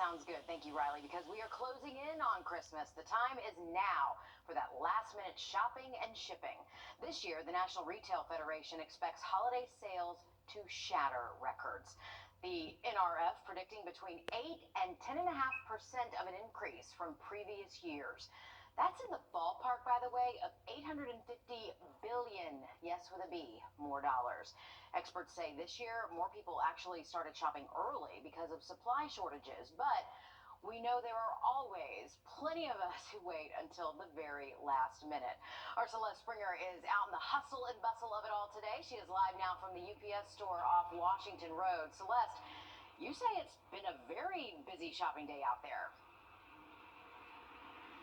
sounds good. Thank you, Riley, because we are closing in on Christmas. The time is now for that last-minute shopping and shipping. This year, the National Retail Federation expects holiday sales to shatter records. The NRF predicting between 8 and 10.5% of an increase from previous years. That's in the ballpark, by the way, of $850 billion, yes with a B, more dollars. Experts say this year more people actually started shopping early because of supply shortages, but we know there are always plenty of us who wait until the very last minute. Our Celeste Springer is out in the hustle and bustle of it all today. She is live now from the UPS store off Washington Road. Celeste, you say it's been a very busy shopping day out there.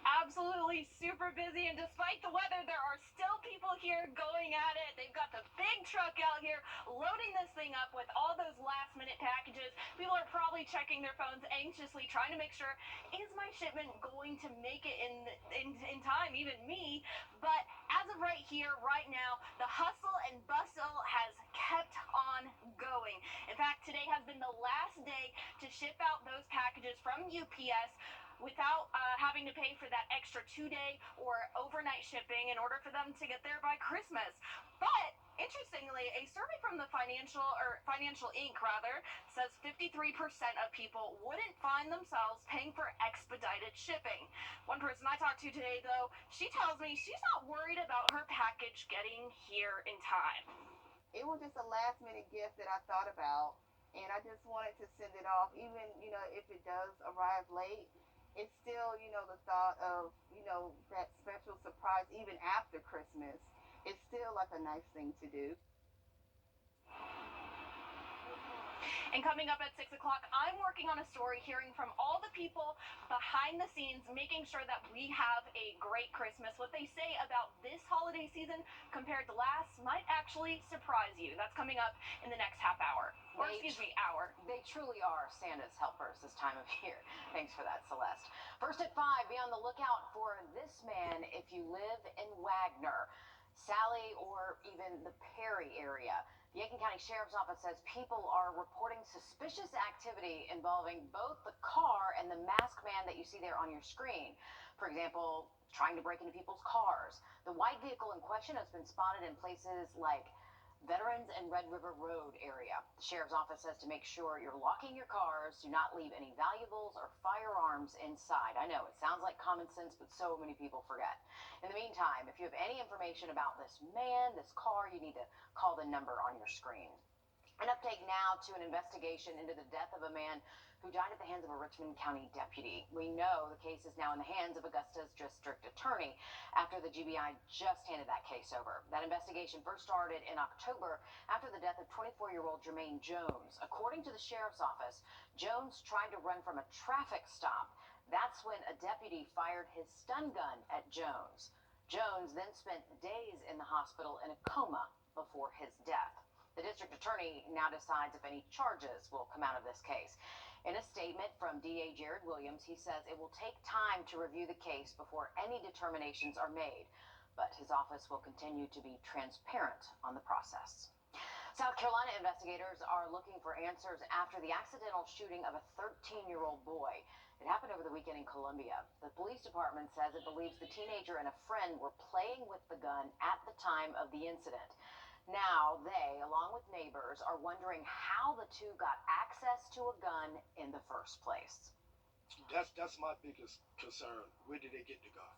Absolutely super busy, and despite the weather, there are still people here going at it. They've got the big truck out here loading this thing up with all those last minute packages. People are probably checking their phones anxiously, trying to make sure, is my shipment going to make it in time, even me? But as of right here, right now, the hustle and bustle has kept on going. In fact, today has been the last day to ship out those packages from UPS without having to pay for that extra 2-day or overnight shipping in order for them to get there by Christmas. But interestingly, a survey from the Financial Inc. says 53% of people wouldn't find themselves paying for expedited shipping. One person I talked to today, though, she tells me she's not worried about her package getting here in time. It was just a last minute gift that I thought about, and I just wanted to send it off, even, if it does arrive late. It's still, the thought of, that special surprise even after Christmas. It's still like a nice thing to do. And coming up at 6 o'clock, I'm working on a story hearing from all the people behind the scenes, making sure that we have a great Christmas. What they say about this holiday season compared to last might actually surprise you. That's coming up in the next half hour. Hour. They truly are Santa's helpers this time of year. Thanks for that, Celeste. First at 5, be on the lookout for this man if you live in Wagner, Sally, or even the Perry area. The Aiken County Sheriff's Office says people are reporting suspicious activity involving both the car and the masked man that you see there on your screen. For example, trying to break into people's cars. The white vehicle in question has been spotted in places like Veterans and Red River Road area. The Sheriff's Office says to make sure you're locking your cars, do not leave any valuables or firearms inside. I know, it sounds like common sense, but so many people forget. In the meantime, if you have any information about this man, this car, you need to call the number on your screen. An update now to an investigation into the death of a man who died at the hands of a Richmond County deputy. We know the case is now in the hands of Augusta's district attorney after the GBI just handed that case over. That investigation first started in October after the death of 24-year-old Jermaine Jones. According to the sheriff's office, Jones tried to run from a traffic stop. That's when a deputy fired his stun gun at Jones. Jones then spent days in the hospital in a coma before his death. The district attorney now decides if any charges will come out of this case. In a statement from DA Jared Williams, he says it will take time to review the case before any determinations are made, but his office will continue to be transparent on the process. South Carolina investigators are looking for answers after the accidental shooting of a 13-year-old boy. It happened over the weekend in Columbia. The police department says it believes the teenager and a friend were playing with the gun at the time of the incident. Now they, along with neighbors, are wondering how the two got access to a gun in the first place. That's my biggest concern. Where did they get the gun?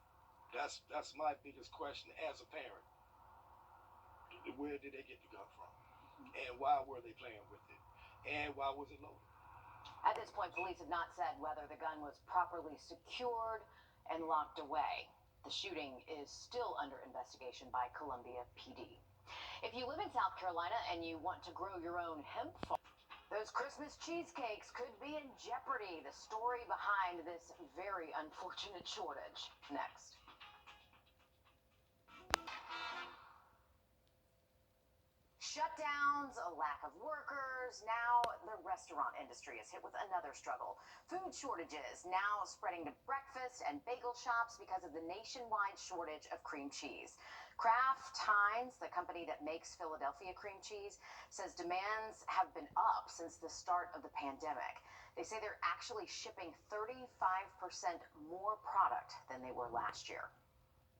That's my biggest question as a parent. Where did they get the gun from? And why were they playing with it? And why was it loaded? At this point, police have not said whether the gun was properly secured and locked away. The shooting is still under investigation by Columbia PD. If you live in South Carolina and you want to grow your own hemp farm, those Christmas cheesecakes could be in jeopardy. The story behind this very unfortunate shortage. Next. Shutdowns, a lack of workers. Now the restaurant industry is hit with another struggle. Food shortages now spreading to breakfast and bagel shops because of the nationwide shortage of cream cheese. Kraft Heinz, the company that makes Philadelphia cream cheese, says demands have been up since the start of the pandemic. They say they're actually shipping 35% more product than they were last year.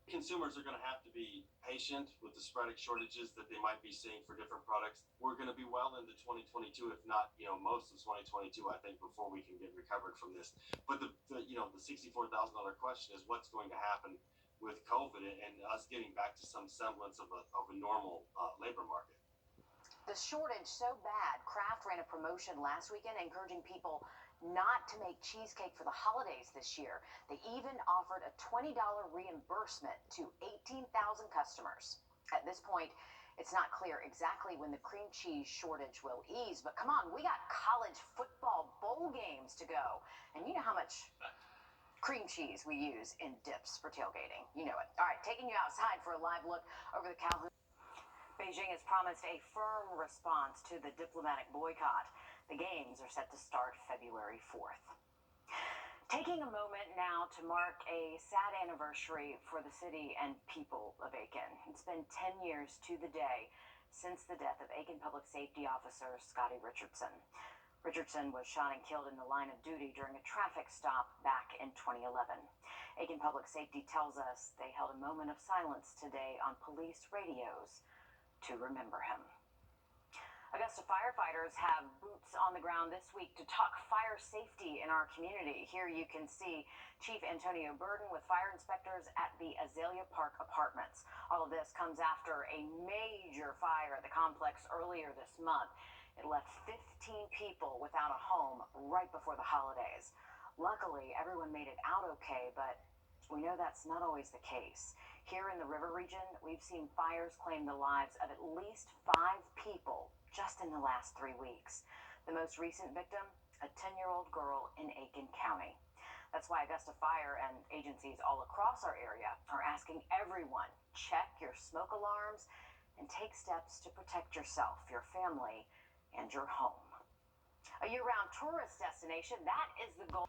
Consumers are going to have to be patient with the sporadic shortages that they might be seeing for different products. We're going to be well into 2022, if not, most of 2022, I think, before we can get recovered from this. But the $64,000 question is what's going to happen with COVID and us getting back to some semblance of a normal labor market. The shortage so bad, Kraft ran a promotion last weekend encouraging people not to make cheesecake for the holidays this year. They even offered a $20 reimbursement to 18,000 customers. At this point, it's not clear exactly when the cream cheese shortage will ease, but come on, we got college football bowl games to go. And you know how much cream cheese we use in dips for tailgating. You know it. All right, taking you outside for a live look over the Calhoun. Beijing has promised a firm response to the diplomatic boycott. The games are set to start February 4th. Taking a moment now to mark a sad anniversary for the city and people of Aiken. It's been 10 years to the day since the death of Aiken Public Safety Officer Scotty Richardson. Richardson was shot and killed in the line of duty during a traffic stop back in 2011. Aiken Public Safety tells us they held a moment of silence today on police radios to remember him. Augusta firefighters have boots on the ground this week to talk fire safety in our community. Here you can see Chief Antonio Burden with fire inspectors at the Azalea Park Apartments. All of this comes after a major fire at the complex earlier this month. It left 15 people without a home right before the holidays. Luckily, everyone made it out okay, but we know that's not always the case. Here in the river region, we've seen fires claim the lives of at least 5 people just in the last 3 weeks. The most recent victim, a 10-year-old girl in Aiken County. That's why Augusta Fire and agencies all across our area are asking everyone, check your smoke alarms and take steps to protect yourself, your family, and your home. A year-round tourist destination, that is the goal.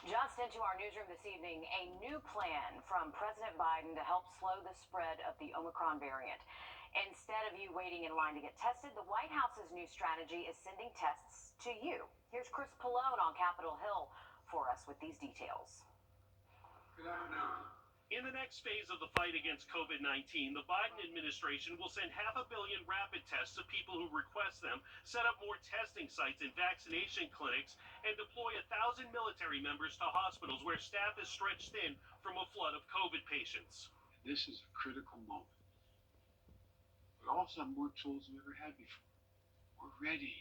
Just into our newsroom this evening, a new plan from President Biden to help slow the spread of the Omicron variant. Instead of you waiting in line to get tested, the White House's new strategy is sending tests to you. Here's Chris Pallone on Capitol Hill for us with these details. Good afternoon. In the next phase of the fight against COVID-19, the Biden administration will send 500 million rapid tests to people who request them, set up more testing sites and vaccination clinics, and deploy 1,000 military members to hospitals where staff is stretched thin from a flood of COVID patients. This is a critical moment. We also have more tools than we ever had before. We're ready.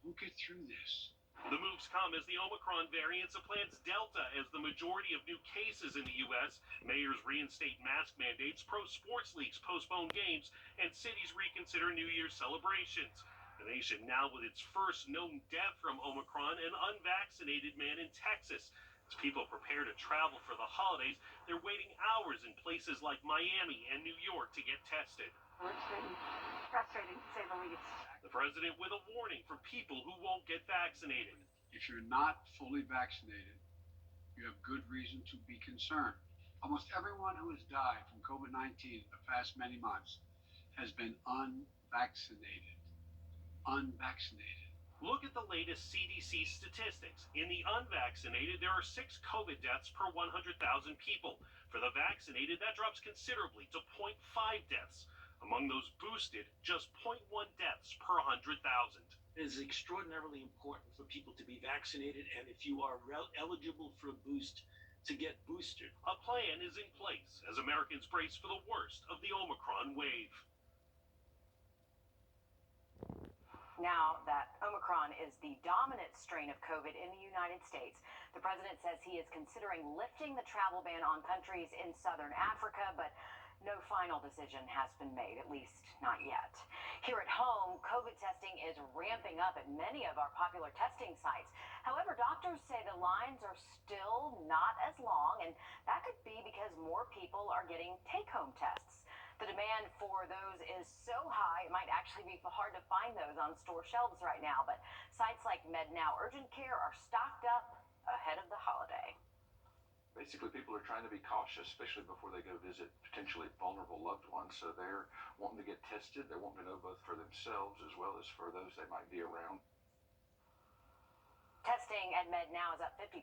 We'll get through this. The moves come as the Omicron variant supplants Delta as the majority of new cases in the U.S. Mayors reinstate mask mandates, pro sports leagues postpone games, and cities reconsider New Year's celebrations. The nation now with its first known death from Omicron, an unvaccinated man in Texas. As people prepare to travel for the holidays, they're waiting hours in places like Miami and New York to get tested. It's been frustrating to say the least. The president with a warning for people who won't get vaccinated. If you're not fully vaccinated, you have good reason to be concerned. Almost everyone who has died from COVID-19 in the past many months has been unvaccinated. Unvaccinated. Look at the latest CDC statistics. In the unvaccinated, there are 6 COVID deaths per 100,000 people. For the vaccinated, that drops considerably to 0.5 deaths. Among those boosted, just 0.1 deaths per 100,000. It is extraordinarily important for people to be vaccinated, and if you are eligible for a boost, to get boosted. A plan is in place as Americans brace for the worst of the Omicron wave. Now that Omicron is the dominant strain of COVID in the United States, the president says he is considering lifting the travel ban on countries in southern Africa, but no final decision has been made, at least not yet. Here at home, COVID testing is ramping up at many of our popular testing sites. However, doctors say the lines are still not as long, and that could be because more people are getting take-home tests. The demand for those is so high, it might actually be hard to find those on store shelves right now, but sites like MedNow Urgent Care are stocked up ahead of the holiday. Basically, people are trying to be cautious, especially before they go visit potentially vulnerable loved ones. So they're wanting to get tested. They're wanting to know both for themselves as well as for those they might be around. Testing at Med now is up 50%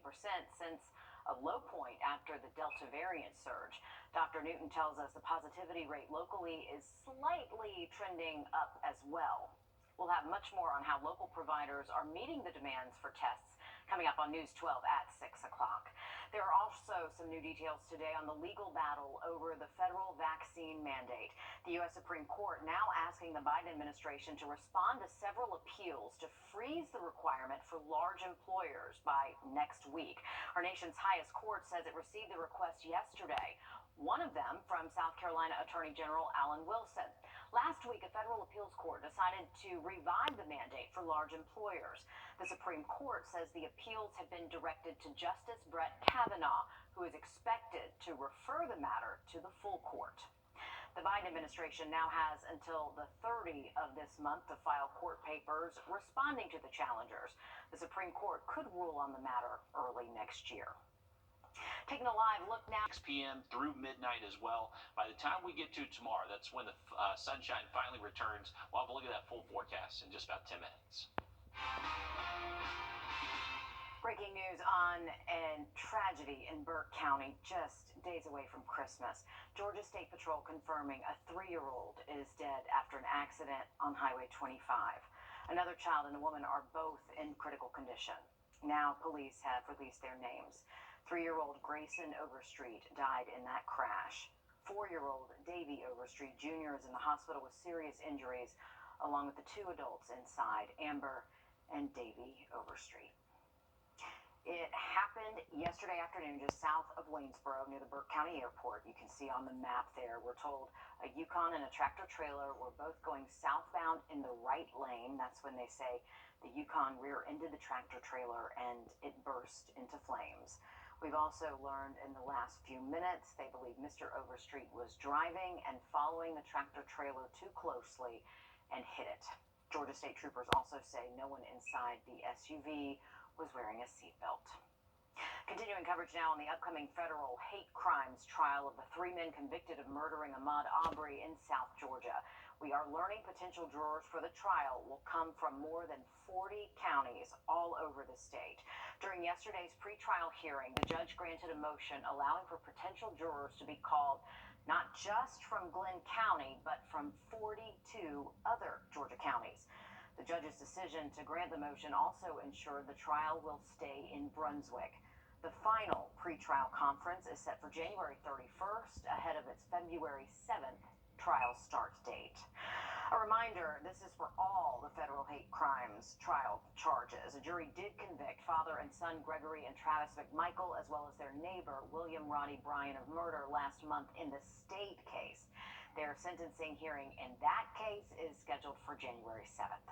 since a low point after the Delta variant surge. Dr. Newton tells us the positivity rate locally is slightly trending up as well. We'll have much more on how local providers are meeting the demands for tests coming up on News 12 at 6 o'clock. There are also some new details today on the legal battle over the federal vaccine mandate. The U.S. Supreme Court now asking the Biden administration to respond to several appeals to freeze the requirement for large employers by next week. Our nation's highest court says it received the request yesterday, one of them from South Carolina Attorney General Alan Wilson. Last week, a federal appeals court decided to revive the mandate for large employers. The Supreme Court says the appeals have been directed to Justice Brett Kavanaugh, who is expected to refer the matter to the full court. The Biden administration now has until the 30th of this month to file court papers responding to the challengers. The Supreme Court could rule on the matter early next year. Taking a live look now. 6 p.m. through midnight as well. By the time we get to tomorrow, that's when the sunshine finally returns. We'll have a look at that full forecast in just about 10 minutes. Breaking news on a tragedy in Burke County just days away from Christmas. Georgia State Patrol confirming a 3-year-old is dead after an accident on Highway 25. Another child and a woman are both in critical condition. Now police have released their names. 3-year-old Grayson Overstreet died in that crash. 4-year-old Davy Overstreet Jr. is in the hospital with serious injuries, along with the 2 adults inside, Amber and Davy Overstreet. It happened yesterday afternoon just south of Waynesboro near the Burke County Airport. You can see on the map there, we're told a Yukon and a tractor trailer were both going southbound in the right lane. That's when they say the Yukon rear-ended the tractor trailer and it burst into flames. We've also learned in the last few minutes they believe Mr. Overstreet was driving and following the tractor trailer too closely and hit it. Georgia State troopers also say no one inside the SUV was wearing a seatbelt. Continuing coverage now on the upcoming federal hate crimes trial of the 3 men convicted of murdering Ahmad Aubry in South Georgia. We are learning potential jurors for the trial will come from more than 40 counties all over the state. During yesterday's pretrial hearing, the judge granted a motion allowing for potential jurors to be called not just from Glenn County, but from 42 other Georgia counties. The judge's decision to grant the motion also ensured the trial will stay in Brunswick. The final pretrial conference is set for January 31st, ahead of its February 7th trial start date. A reminder, this is for all the federal hate crimes trial charges. A jury did convict father and son Gregory and Travis McMichael, as well as their neighbor William Roddy Bryan of murder last month in the state case. Their sentencing hearing in that case is scheduled for January 7th.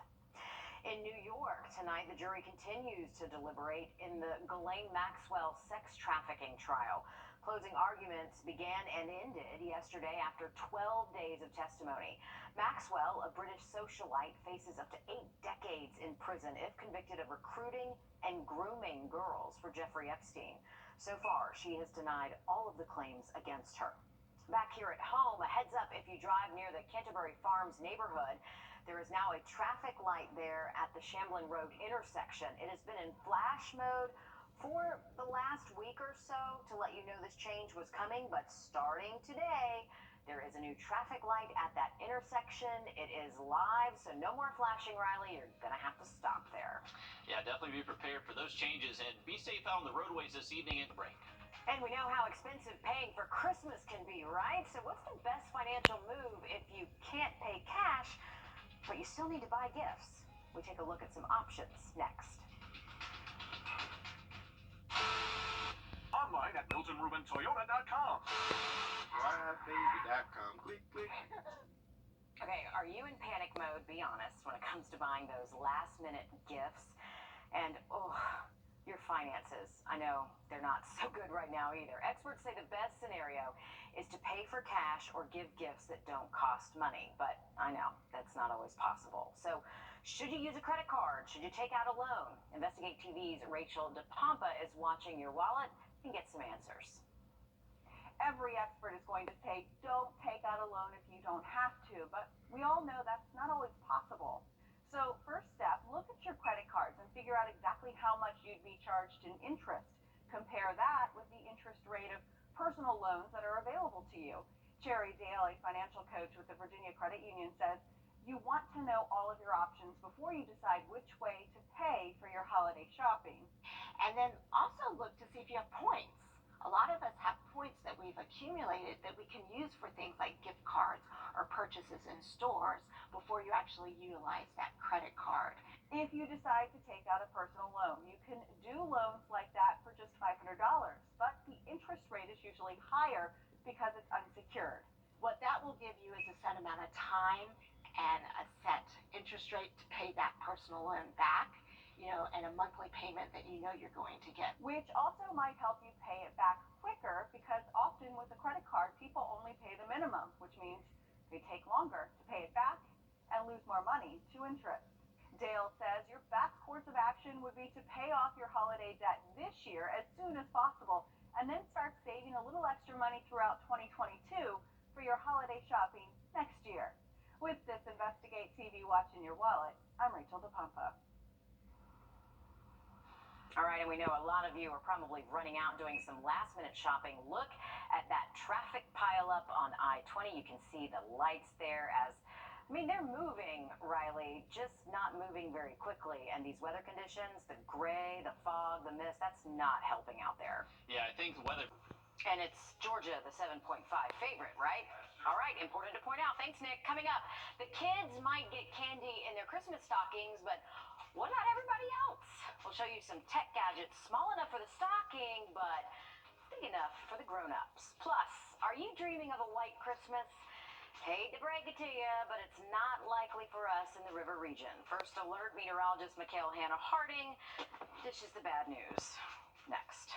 In New York tonight, the jury continues to deliberate in the Gelane Maxwell sex trafficking trial. Closing arguments began and ended yesterday after 12 days of testimony. Maxwell, a British socialite, faces up to 8 decades in prison if convicted of recruiting and grooming girls for Jeffrey Epstein. So far, she has denied all of the claims against her. Back here at home, a heads up if you drive near the Canterbury Farms neighborhood. There is now a traffic light there at the Shamblin Road intersection. It has been in flash mode for the last week or so to let you know this change was coming, but starting today, there is a new traffic light at that intersection. It is live, so no more flashing, Riley. You're gonna have to stop there. Yeah, definitely be prepared for those changes and be safe out on the roadways this evening and break. And we know how expensive paying for Christmas can be, right? So what's the best financial move if you can't pay cash, but you still need to buy gifts? We take a look at some options next. Online at MiltonRubinToyota.com. Flybaby.com. Click, click. Okay, are you in panic mode? Be honest when it comes to buying those last-minute gifts. And, your finances. I know they're not so good right now either. Experts say the best scenario is to pay for cash or give gifts that don't cost money. But I know that's not always possible. So should you use a credit card? Should you take out a loan? Investigate TV's Rachel DePompa is watching your wallet and get some answers. Every expert is going to say, don't take out a loan if you don't have to, but we all know that's not always possible. So first step, look at your credit cards and figure out exactly how much you'd be charged in interest. Compare that with the interest rate of personal loans that are available to you. Jerry Dale, a financial coach with the Virginia Credit Union, says you want to know all of your options before you decide which way to pay for your holiday shopping. And then also look to see if you have points. A lot of us have points that we've accumulated that we can use for things like gift cards or purchases in stores before you actually utilize that credit card. If you decide to take out a personal loan, you can do loans like that for just $500, but the interest rate is usually higher because it's unsecured. What that will give you is a set amount of time and a set interest rate to pay that personal loan back, and a monthly payment that you know you're going to get. Which also might help you pay it back quicker, because often with a credit card, people only pay the minimum, which means they take longer to pay it back and lose more money to interest. Dale says your best course of action would be to pay off your holiday debt this year as soon as possible, and then start saving a little extra money throughout 2022 for your holiday shopping next year. With this Investigate TV Watch in Your Wallet, I'm Rachel DePompa. All right, and we know a lot of you are probably running out doing some last-minute shopping. Look at that traffic pileup on I-20. You can see the lights there they're moving, Riley, just not moving very quickly. And these weather conditions, the gray, the fog, the mist, that's not helping out there. Yeah, I think the weather... And it's Georgia, the 7.5 favorite, right? All right, important to point out. Thanks, Nick. Coming up, the kids might get candy in their Christmas stockings, but what about everybody else? We'll show you some tech gadgets small enough for the stocking, but big enough for the grown-ups. Plus, are you dreaming of a white Christmas? Hate to break it to you, but it's not likely for us in the river region. First Alert meteorologist Mikhail Hannah Harding dishes the bad news. Next.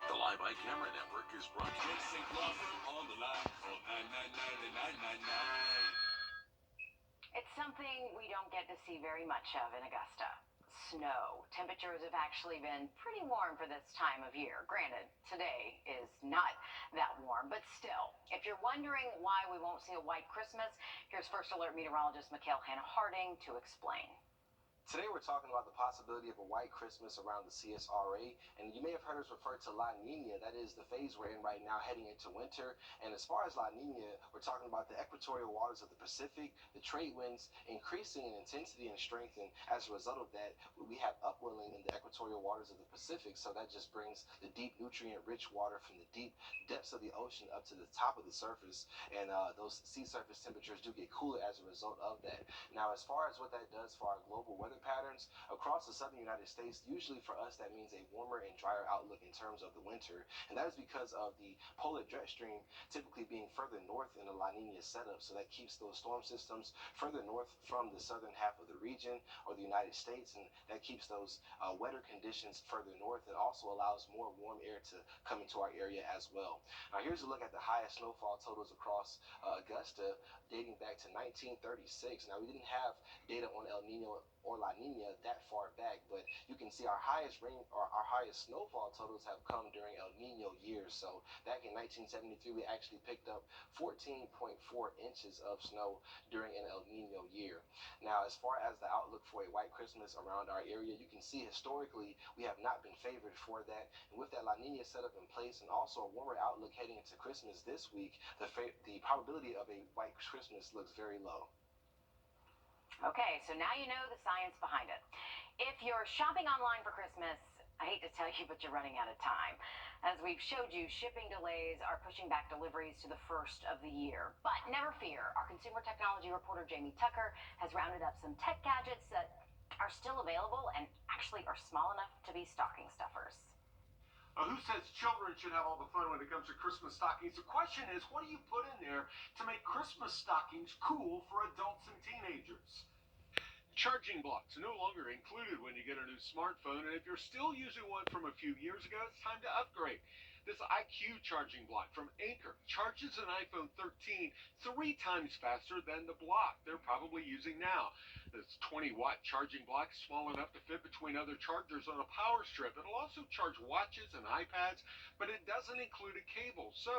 The Live by Camera Network is brought to you on the line for 9999999. It's something we don't get to see very much of in Augusta. Snow. Temperatures have actually been pretty warm for this time of year. Granted, today is not that warm, but still, if you're wondering why we won't see a white Christmas, here's First Alert meteorologist Mikhail Hannah Harding to explain. Today we're talking about the possibility of a white Christmas around the CSRA, and you may have heard us refer to La Nina. That is the phase we're in right now, heading into winter. And as far as La Nina, we're talking about the equatorial waters of the Pacific, the trade winds increasing in intensity and strength, and as a result of that, we have upwelling in the equatorial waters of the Pacific, so that just brings the deep nutrient-rich water from the deep depths of the ocean up to the top of the surface, and those sea surface temperatures do get cooler as a result of that. Now, as far as what that does for our global weather patterns across the southern United States, usually for us that means a warmer and drier outlook in terms of the winter, and that is because of the polar jet stream typically being further north in the La Nina setup, so that keeps those storm systems further north from the southern half of the region or the United States, and that keeps those wetter conditions further north. It also allows more warm air to come into our area as well. Now here's a look at the highest snowfall totals across Augusta dating back to 1936. Now we didn't have data on El Nino or La Nina that far back, but you can see our highest rain or our highest snowfall totals have come during El Nino years. So back in 1973, we actually picked up 14.4 inches of snow during an El Nino year. Now, as far as the outlook for a white Christmas around our area, you can see historically we have not been favored for that. And with that La Nina setup in place and also a warmer outlook heading into Christmas this week, the probability of a white Christmas looks very low. Okay, so now you know the science behind it. If you're shopping online for Christmas, I hate to tell you, but you're running out of time. As we've showed you, shipping delays are pushing back deliveries to the first of the year. But never fear, our consumer technology reporter Jamie Tucker has rounded up some tech gadgets that are still available and actually are small enough to be stocking stuffers. Who says children should have all the fun when it comes to Christmas stockings? The question is, what do you put in there to make Christmas stockings cool for adults and teenagers? Charging blocks are no longer included when you get a new smartphone, and if you're still using one from a few years ago, it's time to upgrade. This IQ charging block from Anchor charges an iPhone 13 3 times faster than the block they're probably using now. This 20-watt charging block is small enough to fit between other chargers on a power strip. It'll also charge watches and iPads, but it doesn't include a cable. So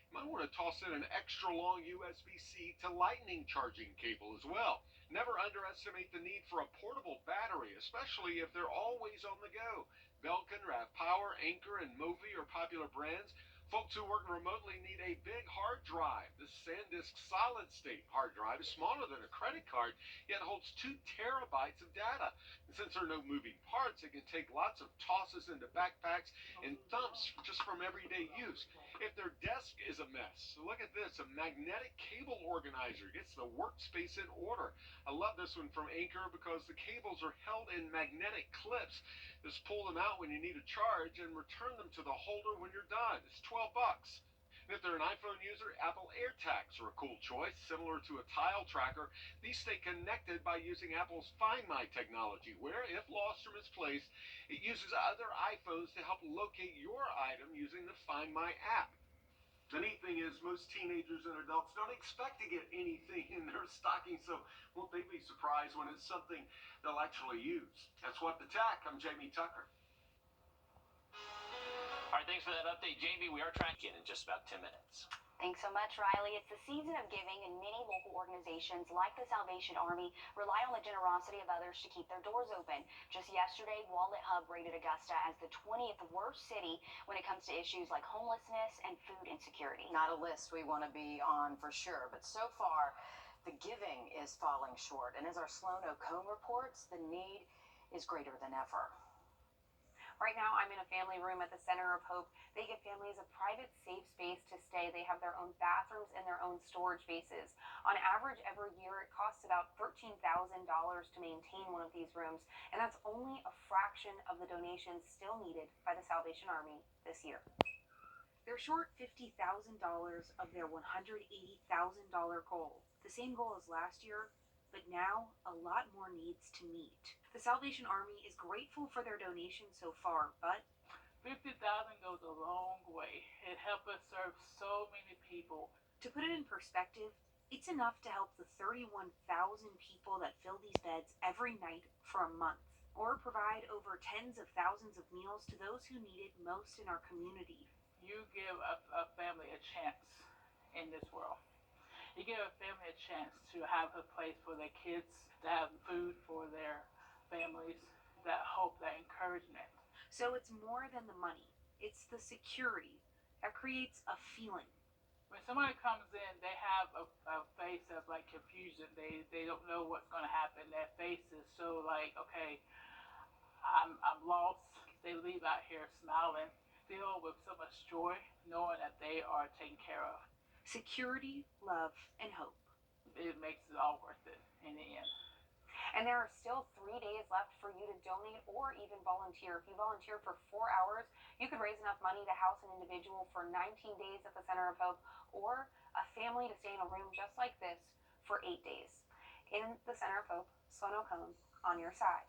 you might want to toss in an extra long USB-C to Lightning charging cable as well. Never underestimate the need for a portable battery, especially if they're always on the go. Belkin, RAV Power, Anchor, and Movi are popular brands. Folks who work remotely need a big hard drive. This SanDisk solid-state hard drive is smaller than a credit card, yet holds 2 terabytes of data. And since there are no moving parts, it can take lots of tosses into backpacks and thumps just from everyday use. If their desk is a mess, look at this, a magnetic cable organizer gets the workspace in order. I love this one from Anchor because the cables are held in magnetic clips. Just pull them out when you need a charge and return them to the holder when you're done. It's $12. And if they're an iPhone user, Apple AirTags are a cool choice. Similar to a tile tracker, these stay connected by using Apple's Find My technology, where if lost or misplaced, it uses other iPhones to help locate your item using the Find My app. The neat thing is most teenagers and adults don't expect to get anything in their stocking, so won't they be surprised when it's something they'll actually use? That's What the Tech. I'm Jamie Tucker. All right, thanks for that update, Jamie. We are tracking in just about 10 minutes. Thanks so much, Riley. It's the season of giving, and many local organizations like the Salvation Army rely on the generosity of others to keep their doors open. Just yesterday, Wallet Hub rated Augusta as the 20th worst city when it comes to issues like homelessness and food insecurity. Not a list we want to be on for sure, but so far, the giving is falling short. And as our Sloan O'Cone reports, the need is greater than ever. Right now, I'm in a family room at the Center of Hope. They give families a private, safe space to stay. They have their own bathrooms and their own storage spaces. On average, every year, it costs about $13,000 to maintain one of these rooms, and that's only a fraction of the donations still needed by the Salvation Army this year. They're short $50,000 of their $180,000 goal, the same goal as last year, but now a lot more needs to meet. The Salvation Army is grateful for their donations so far, but $50,000 goes a long way. It helps us serve so many people. To put it in perspective, it's enough to help the 31,000 people that fill these beds every night for a month, or provide over tens of thousands of meals to those who need it most in our community. You give a family a chance in this world. You give a family a chance to have a place for their kids, to have food for their families, that hope, that encouragement. So it's more than the money. It's the security that creates a feeling. When somebody comes in, they have a face of like confusion. They don't know what's going to happen. Their face is so like, okay, I'm lost. They leave out here smiling, filled with so much joy, knowing that they are taken care of. Security, love, and hope. It makes it all worth it in the end. And there are still 3 days left for you to donate or even volunteer. If you volunteer for 4 hours, you could raise enough money to house an individual for 19 days at the Center of Hope, or a family to stay in a room just like this for 8 days. In the Center of Hope, Sloan O'Cone, on your side.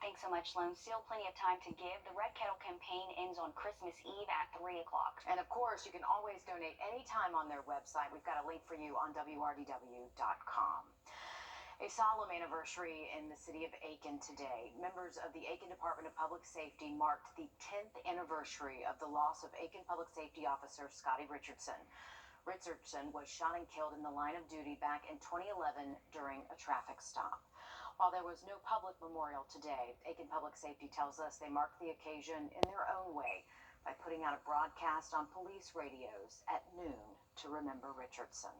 Thanks so much, Sloan. Still plenty of time to give. The Red Kettle campaign ends on Christmas Eve at 3 o'clock. And of course, you can always donate anytime on their website. We've got a link for you on Wrdw.com. A solemn anniversary in the city of Aiken today. Members of the Aiken Department of Public Safety marked the 10th anniversary of the loss of Aiken Public Safety Officer Scotty Richardson. Richardson was shot and killed in the line of duty back in 2011 during a traffic stop. While there was no public memorial today, Aiken Public Safety tells us they marked the occasion in their own way by putting out a broadcast on police radios at noon to remember Richardson.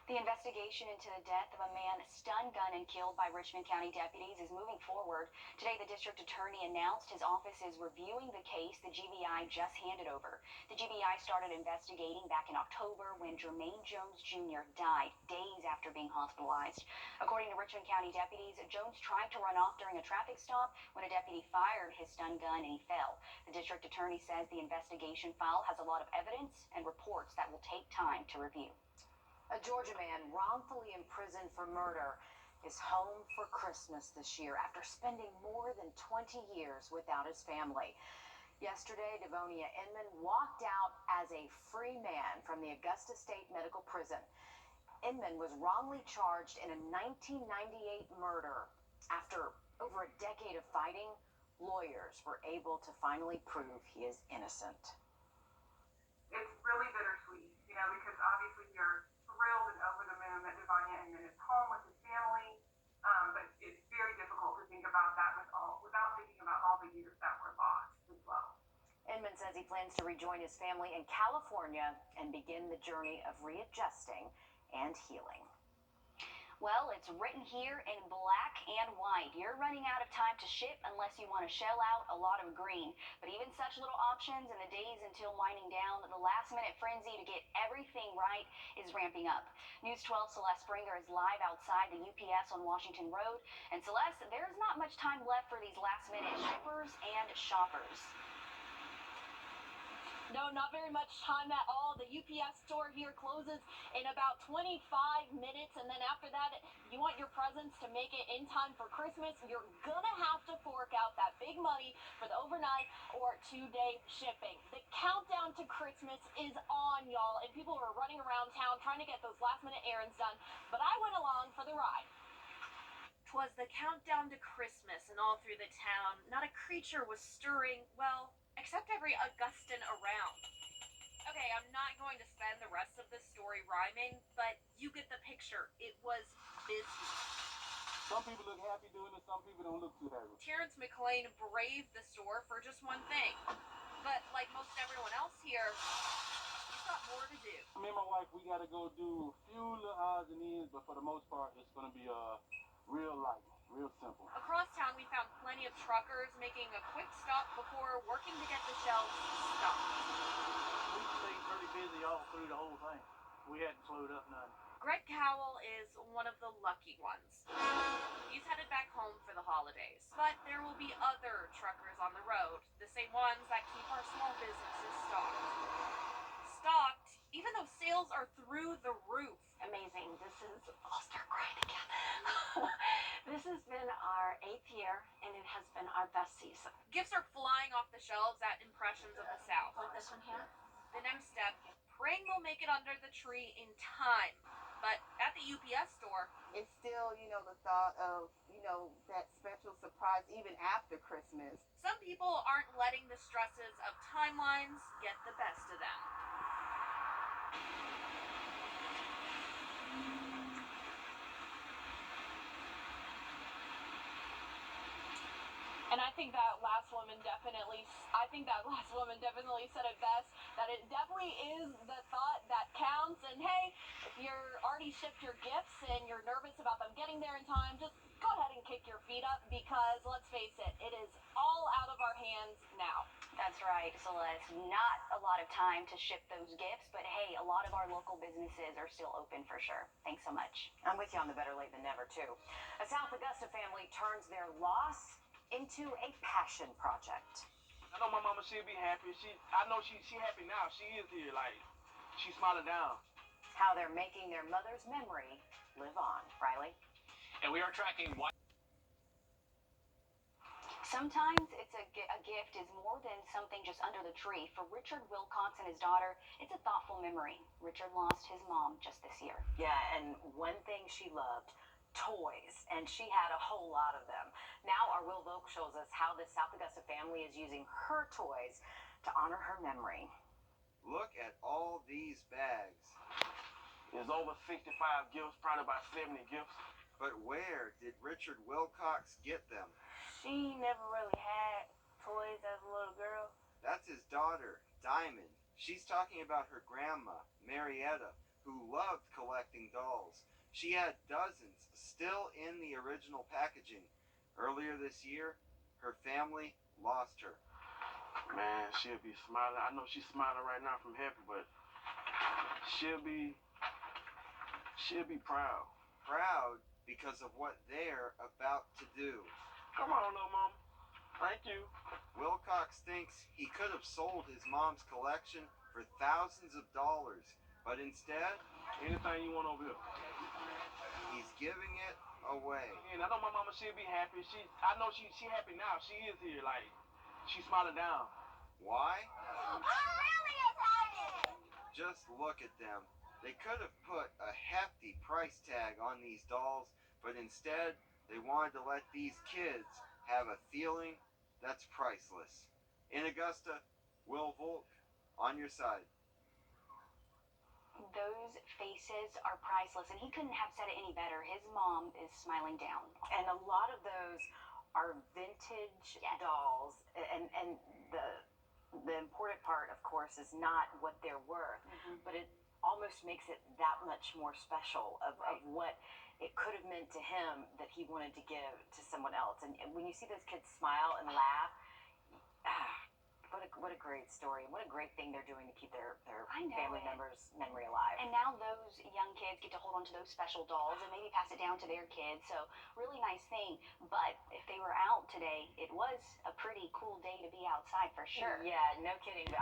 The investigation into the death of a man stun gunned and killed by Richmond County deputies is moving forward. Today, the district attorney announced his office is reviewing the case the GBI just handed over. The GBI started investigating back in October when Jermaine Jones Jr. died days after being hospitalized. According to Richmond County deputies, Jones tried to run off during a traffic stop when a deputy fired his stun gun and he fell. The district attorney says the investigation file has a lot of evidence and reports that will take time to review. A Georgia man wrongfully imprisoned for murder is home for Christmas this year after spending more than 20 years without his family. Yesterday, Devonia Inman walked out as a free man from the Augusta State Medical Prison. Inman was wrongly charged in a 1998 murder. After over a decade of fighting, lawyers were able to finally prove he is innocent. It's really bittersweet, because obviously we are thrilled and over the moon that Devonia Inman is home with his family, but it's very difficult to think about that without thinking about all the years that were lost as well. Inman says he plans to rejoin his family in California and begin the journey of readjusting and healing. Well, it's written here in black and white. You're running out of time to ship unless you want to shell out a lot of green. But even such little options in the days until winding down, the last-minute frenzy to get everything right is ramping up. News 12 Celeste Springer is live outside the UPS on Washington Road. And Celeste, there's not much time left for these last-minute shippers and shoppers. No, not very much time at all. The UPS store here closes in about 25 minutes, and then after that, you want your presents to make it in time for Christmas, you're gonna have to fork out that big money for the overnight or 2-day shipping. The countdown to Christmas is on, y'all, and people are running around town trying to get those last-minute errands done, but I went along for the ride. 'Twas the countdown to Christmas, and all through the town, not a creature was stirring, well, except every Augustan around. Okay, I'm not going to spend the rest of this story rhyming, but you get the picture. It was busy. Some people look happy doing it, some people don't look too happy. Terrence McLean braved the store for just one thing. But like most everyone else here, he's got more to do. Me and my wife, we gotta go do a few little odds and ends, but for the most part, it's gonna be real light, real simple. Across town, we found plenty of truckers making a quick stop before working to get the shelves stocked. We stayed pretty busy all through the whole thing. We hadn't slowed up none. Greg Cowell is one of the lucky ones. He's headed back home for the holidays. But there will be other truckers on the road, the same ones that keep our small businesses stocked. Stocked, even though sales are through the roof. Amazing. This is, I'll start crying again. This has been our 8th year, and it has been our best season. Gifts are flying off the shelves at Impressions of the South. Like this one here? The next step, praying they'll make it under the tree in time. But at the UPS store, it's still, the thought of, that special surprise even after Christmas. Some people aren't letting the stresses of timelines get the best of them. And I think that last woman definitely said it best, that it definitely is the thought that counts. And hey, if you're already shipped your gifts and you're nervous about them getting there in time, just go ahead and kick your feet up, because let's face it, it is all out of our hands now. That's right, Celeste. Not a lot of time to ship those gifts, but hey, a lot of our local businesses are still open for sure. Thanks so much. I'm with you on the better late than never, too. A South Augusta family turns their loss into a passion project. I know my mama, she'll be happy. I know she happy now. She is here, she's smiling down. How they're making their mother's memory live on. Riley? And we are tracking what. Sometimes a gift is more than something just under the tree. For Richard Wilcox and his daughter, it's a thoughtful memory. Richard lost his mom just this year. Yeah, and one thing she loved, toys, and she had a whole lot of them. Now our Will Volk shows us how the South Augusta family is using her toys to honor her memory. Look at all these bags. There's over 65 gifts, probably about 70 gifts. But where did Richard Wilcox get them? She never really had toys as a little girl. That's his daughter, Diamond. She's talking about her grandma, Marietta, who loved collecting dolls. She had dozens still in the original packaging. Earlier this year, her family lost her. Man, she'll be smiling. I know she's smiling right now from heaven, but she'll be proud. Proud because of what they're about to do. Come on, little mama. Thank you. Wilcox thinks he could have sold his mom's collection for thousands of dollars, but instead, anything you want over here. He's giving it away. And I know my mama, she'll be happy. I know she happy now. She is here, she's smiling down. Why? I'm really excited! Just look at them. They could have put a hefty price tag on these dolls, but instead they wanted to let these kids have a feeling that's priceless. In Augusta, Will Volk, on your side. Those faces are priceless, and he couldn't have said it any better. His mom is smiling down. And a lot of those are vintage dolls, and the important part, of course, is not what they're worth, but it almost makes it that much more special of what it could have meant to him that he wanted to give to someone else. And when you see those kids smile and laugh, what a great story. What a great thing they're doing to keep their family members' memory alive. And now those young kids get to hold on to those special dolls and maybe pass it down to their kids. So really nice thing. But if they were out today, it was a pretty cool day to be outside for sure. Yeah, no kidding.